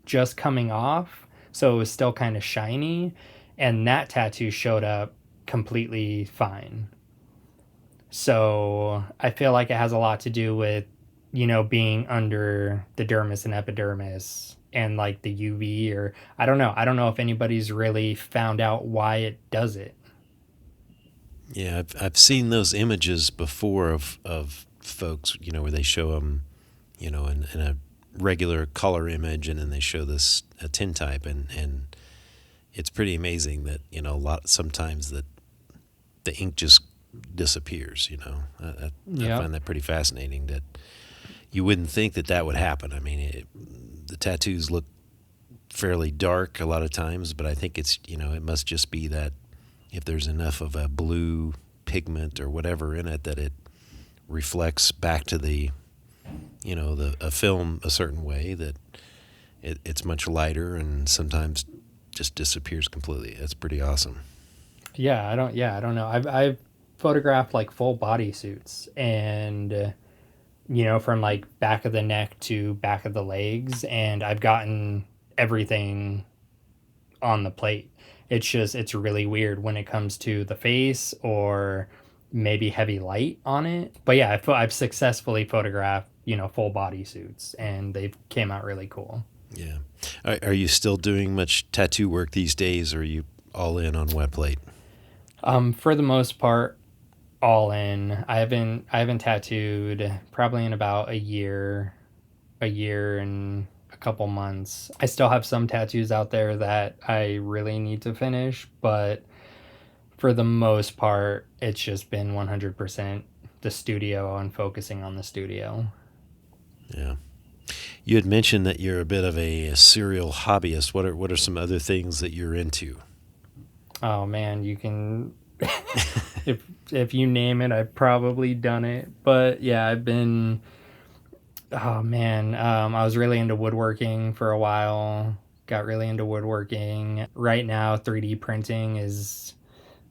Speaker 2: just coming off, so it was still kind of shiny, and that tattoo showed up completely fine. So I feel like it has a lot to do with, being under the dermis and epidermis and like the UV, or I don't know. I don't know if anybody's really found out why it does it.
Speaker 1: Yeah, I've seen those images before of folks, where they show them, in a regular color image, and then they show this a tintype, and it's pretty amazing that a lot sometimes that the ink just disappears. I
Speaker 2: Yep.
Speaker 1: find that pretty fascinating. That you wouldn't think that would happen. I mean, the tattoos look fairly dark a lot of times, but I think it's it must just be that if there's enough of a blue pigment or whatever in it that it reflects back to the the a film a certain way that it's much lighter and sometimes just disappears completely. That's pretty awesome.
Speaker 2: I don't know. I've photographed like full body suits, and from like back of the neck to back of the legs, and I've gotten everything on the plate. It's really weird when it comes to the face or maybe heavy light on it. But yeah, I've successfully photographed, full body suits, and they've came out really cool.
Speaker 1: Yeah. Are you still doing much tattoo work these days, or are you all in on wet plate?
Speaker 2: For the most part, all in. I haven't tattooed probably in about a year and a couple months. I still have some tattoos out there that I really need to finish, but for the most part, it's just been 100% the studio and focusing on the studio.
Speaker 1: Yeah. You had mentioned that you're a bit of a serial hobbyist. What are some other things that you're into?
Speaker 2: Oh man, you can if you name it, I've probably done it. But yeah, I've been oh man, I was really into woodworking for a while. Got really into woodworking. Right now, 3D printing is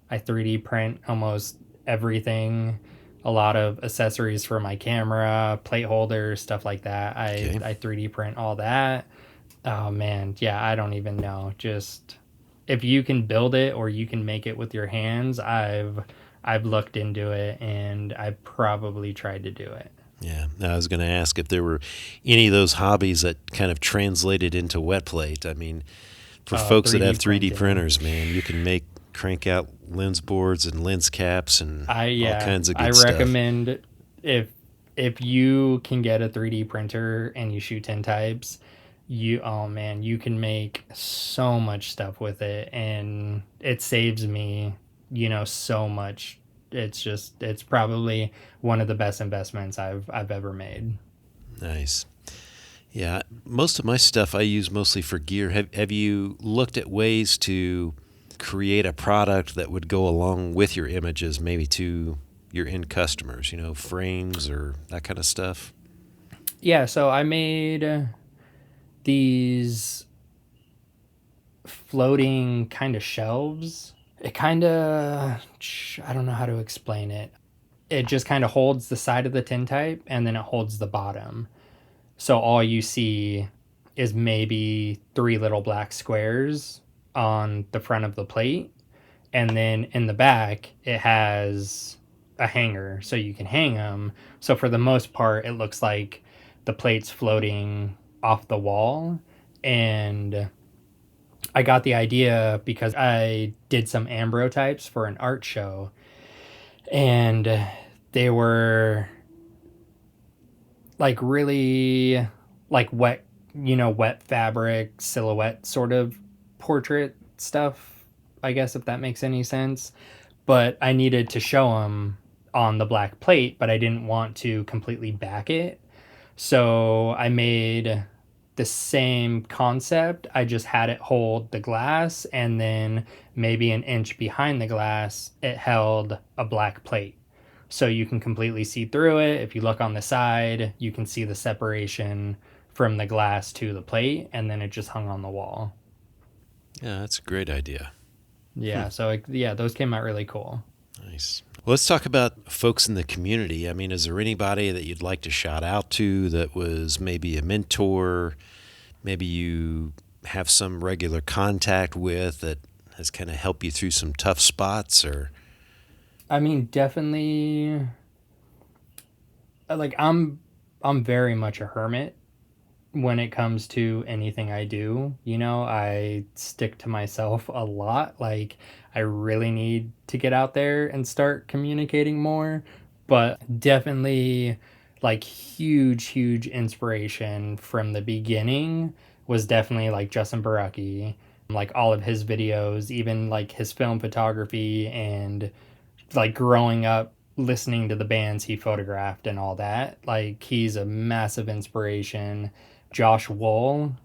Speaker 2: I 3D print almost everything. A lot of accessories for my camera, plate holders, stuff like that. I,
Speaker 1: Okay.
Speaker 2: I 3D print all that. Oh man, yeah, I don't even know. Just if you can build it or you can make it with your hands, I've looked into it, and I probably tried to do it.
Speaker 1: Yeah. Now, I was going to ask if there were any of those hobbies that kind of translated into wet plate. I mean, for folks that
Speaker 2: 3D
Speaker 1: have 3D
Speaker 2: printing.
Speaker 1: printers, man, you can crank out lens boards and lens caps and
Speaker 2: I
Speaker 1: all
Speaker 2: yeah,
Speaker 1: kinds of
Speaker 2: I
Speaker 1: good stuff.
Speaker 2: recommend if if you can get a 3D printer and you shoot tintypes, you oh man, you can make so much stuff with it, and it saves me, so much. It's probably one of the best investments I've ever made.
Speaker 1: Nice. Yeah, most of my stuff I use mostly for gear. Have you looked at ways to create a product that would go along with your images, maybe to your end customers, frames or that kind of stuff?
Speaker 2: Yeah, so I made these floating kind of shelves. It kind of I don't know how to explain it. It just kind of holds the side of the tintype, and then it holds the bottom. So all you see is maybe three little black squares on the front of the plate, and then in the back it has a hanger so you can hang them. So for the most part, it looks like the plate's floating off the wall. And I got the idea because I did some ambrotypes for an art show, and they were like really like wet, wet fabric silhouette sort of portrait stuff, I guess, if that makes any sense. But I needed to show them on the black plate, but I didn't want to completely back it. So I made the same concept. I just had it hold the glass, and then maybe an inch behind the glass, it held a black plate. So you can completely see through it. If you look on the side, you can see the separation from the glass to the plate, and then it just hung on the wall.
Speaker 1: Yeah, that's a great idea.
Speaker 2: Yeah, so yeah, those came out really cool.
Speaker 1: Nice. Well, let's talk about folks in the community. I mean, is there anybody that you'd like to shout out to that was maybe a mentor, maybe you have some regular contact with that has kind of helped you through some tough spots? Or
Speaker 2: I mean, definitely, like I'm very much a hermit when it comes to anything I do. I stick to myself a lot. Like, I really need to get out there and start communicating more. But definitely, like, huge inspiration from the beginning was definitely like Justin Baraki, like all of his videos, even like his film photography, and like growing up listening to the bands he photographed and all that. Like, he's a massive inspiration. Josh Wool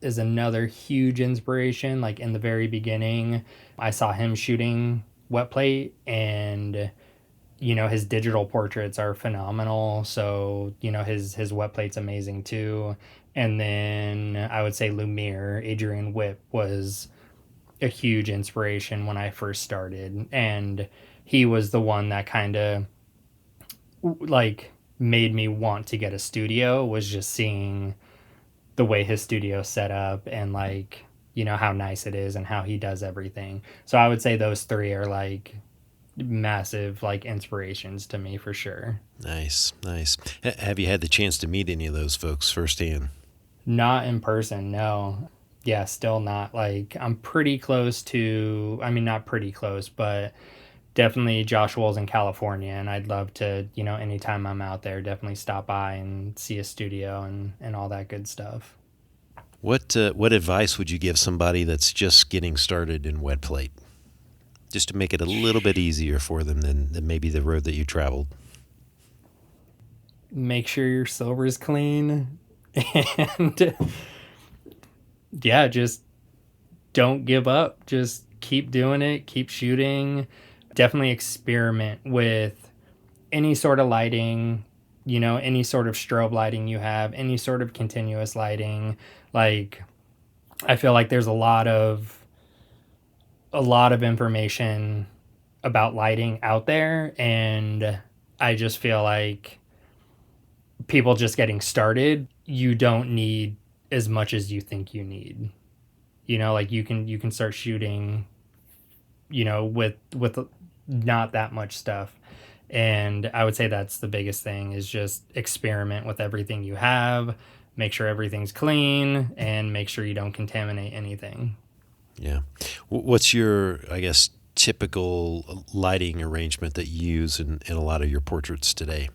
Speaker 2: is another huge inspiration. Like, in the very beginning, I saw him shooting wetplate, and his digital portraits are phenomenal. So his wetplate's amazing too. And then I would say Lumiere, Adrian Whip, was a huge inspiration when I first started, and he was the one that kind of like made me want to get a studio, was just seeing the way his studio set up, and like how nice it is and how he does everything. So I would say those three are like massive like inspirations to me for sure.
Speaker 1: nice. Have you had the chance to meet any of those folks firsthand?
Speaker 2: Not in person, no. Yeah, still not. Like, I'm pretty close to, I mean, not pretty close, but definitely Josh Wool's in California, and I'd love to, anytime I'm out there, definitely stop by and see a studio and all that good stuff.
Speaker 1: What advice would you give somebody that's just getting started in wet plate, just to make it a little bit easier for them than maybe the road that you traveled?
Speaker 2: Make sure your silver's clean, and yeah, just don't give up. Just keep doing it, keep shooting. Definitely experiment with any sort of lighting, any sort of strobe lighting you have, any sort of continuous lighting. Like, I feel like there's a lot of information about lighting out there, and I just feel like people just getting started, you don't need as much as you think you need. Like, you can start shooting, with not that much stuff. And I would say that's the biggest thing, is just experiment with everything you have, make sure everything's clean, and make sure you don't contaminate anything.
Speaker 1: Yeah. What's your, I guess, typical lighting arrangement that you use in a lot of your portraits today?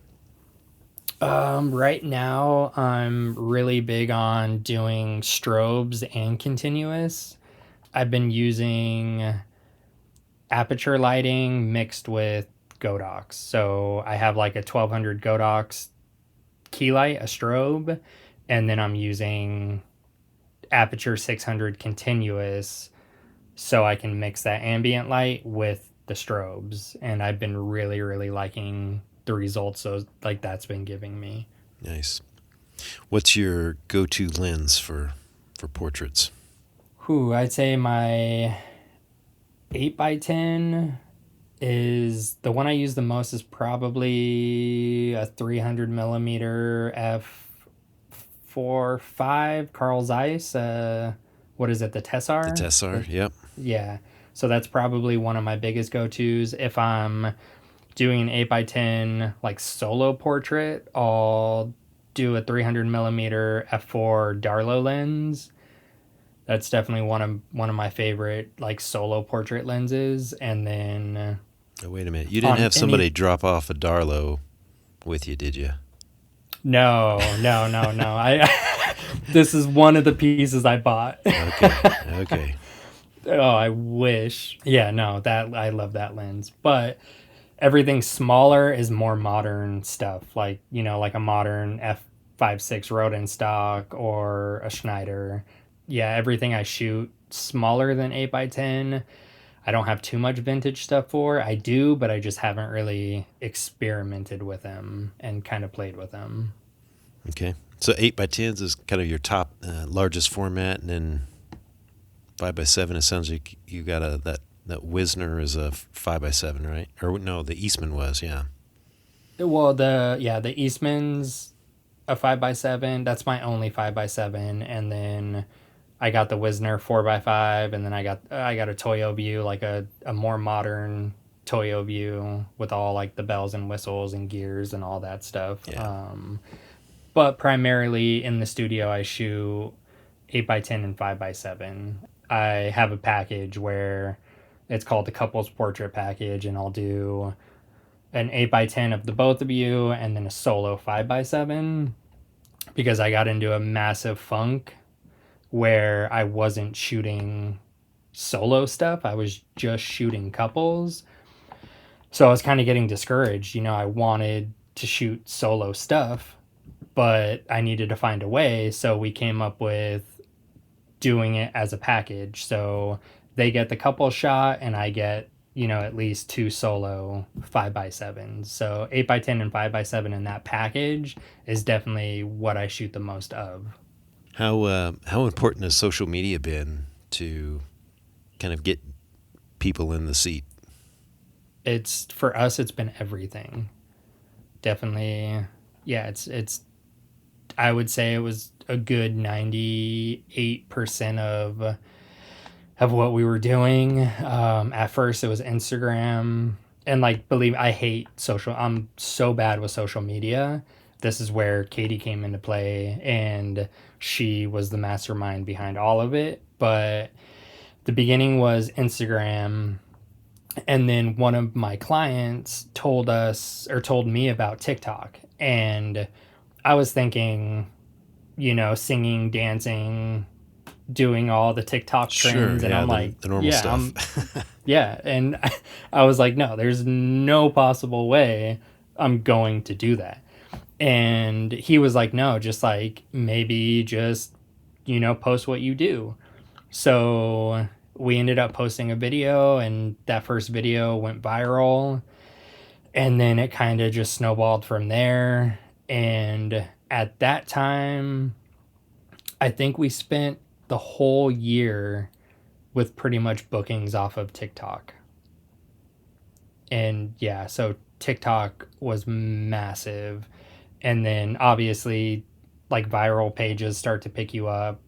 Speaker 2: Right now, I'm really big on doing strobes and continuous. I've been using aperture lighting mixed with Godox. So I have like a 1200 Godox key light, a strobe, and then I'm using aperture 600 continuous, so I can mix that ambient light with the strobes. And I've been really liking the results so like that's been giving me.
Speaker 1: Nice. What's your go-to lens for portraits?
Speaker 2: I'd say my 8x10 is the one I use the most, is probably a 300 millimeter f4.5 Carl Zeiss. What is it? The Tessar?
Speaker 1: The Tessar, yep.
Speaker 2: Yeah. So that's probably one of my biggest go-tos. If I'm doing an 8x10 like solo portrait, I'll do a 300 millimeter f4 Darlow lens. That's definitely one of my favorite like solo portrait lenses. And then
Speaker 1: Oh, wait a minute. You didn't have somebody drop off a Darlow with you, did you?
Speaker 2: No. I this is one of the pieces I bought.
Speaker 1: Okay.
Speaker 2: Oh, I wish. Yeah, no, that I love that lens. But everything smaller is more modern stuff, like like a modern 5.6 Rodenstock or a Schneider. Yeah, everything I shoot smaller than 8x10, I don't have too much vintage stuff for. I do, but I just haven't really experimented with them and kind of played with them.
Speaker 1: Okay. So 8x10s is kind of your top largest format, and then 5x7, it sounds like you got that Wisner is a 5x7, right? Or no, the Eastman was, yeah.
Speaker 2: Well, the Eastman's a 5x7. That's my only 5x7, and then I got the Wisner 4x5, and then I got a Toyo View, like a more modern Toyo View with all like the bells and whistles and gears and all that stuff.
Speaker 1: Yeah.
Speaker 2: But primarily in the studio, I shoot 8x10 and 5x7. I have a package where it's called the couples portrait package, and I'll do an 8x10 of the both of you and then a solo 5x7, because I got into a massive funk where I wasn't shooting solo stuff. I was just shooting couples. So I was kind of getting discouraged. I wanted to shoot solo stuff, but I needed to find a way. So we came up with doing it as a package. So they get the couple shot and I get, at least 2 solo 5x7s. So 8x10 and 5x7 in that package is definitely what I shoot the most of.
Speaker 1: How important has social media been to kind of get people in the seat?
Speaker 2: For us, it's been everything. Definitely, yeah. It's. I would say it was a good 98% of what we were doing. At first, it was Instagram, and believe I hate social. I'm so bad with social media. This is where Katie came into play, and she was the mastermind behind all of it. But the beginning was Instagram, and then one of my clients told me about TikTok, and I was thinking, singing, dancing, doing all the TikTok trends, and I'm like,
Speaker 1: the normal stuff.
Speaker 2: Yeah, and I was like, no, there's no possible way I'm going to do that. And he was like, no, just maybe just, post what you do. So we ended up posting a video, and that first video went viral. And then it kind of just snowballed from there. And at that time, I think we spent the whole year with pretty much bookings off of TikTok. And yeah, so TikTok was massive. And then obviously viral pages start to pick you up,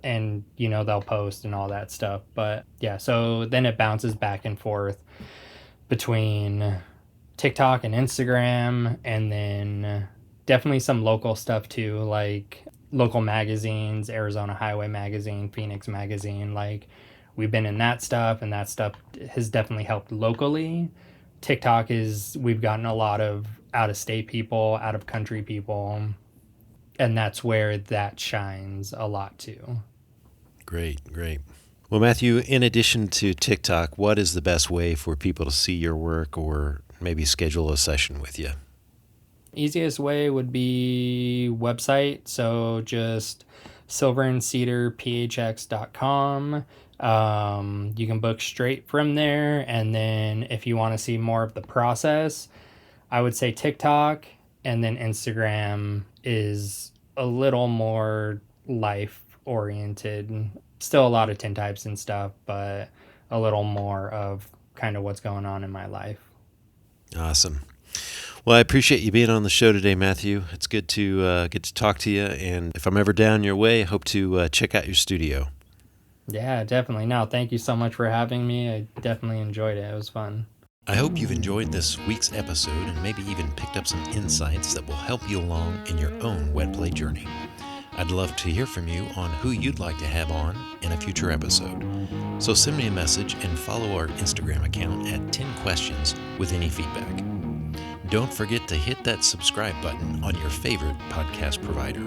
Speaker 2: and they'll post and all that stuff. But yeah, so then it bounces back and forth between TikTok and Instagram, and then definitely some local stuff too, like local magazines, Arizona Highway Magazine, Phoenix Magazine. We've been in that stuff, and that stuff has definitely helped locally. TikTok we've gotten a lot of out-of-state people, out-of-country people, and that's where that shines a lot too.
Speaker 1: Great. Well, Matthew, in addition to TikTok, what is the best way for people to see your work or maybe schedule a session with you?
Speaker 2: Easiest way would be website, so just silverandcedarphx.com. You can book straight from there, and then if you want to see more of the process, I would say TikTok, and then Instagram is a little more life-oriented. Still a lot of tintypes and stuff, but a little more of kind of what's going on in my life.
Speaker 1: Awesome. Well, I appreciate you being on the show today, Matthew. It's good to get to talk to you, and if I'm ever down your way, I hope to check out your studio.
Speaker 2: Yeah, definitely. No, thank you so much for having me. I definitely enjoyed it. It was fun.
Speaker 1: I hope you've enjoyed this week's episode and maybe even picked up some insights that will help you along in your own wet plate journey. I'd love to hear from you on who you'd like to have on in a future episode. So send me a message and follow our Instagram account at 10 questions with any feedback. Don't forget to hit that subscribe button on your favorite podcast provider.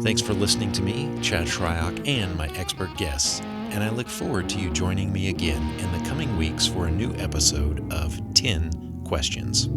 Speaker 1: Thanks for listening to me, Chad Shryock, and my expert guests, and I look forward to you joining me again in the coming weeks for a new episode of 10 Questions.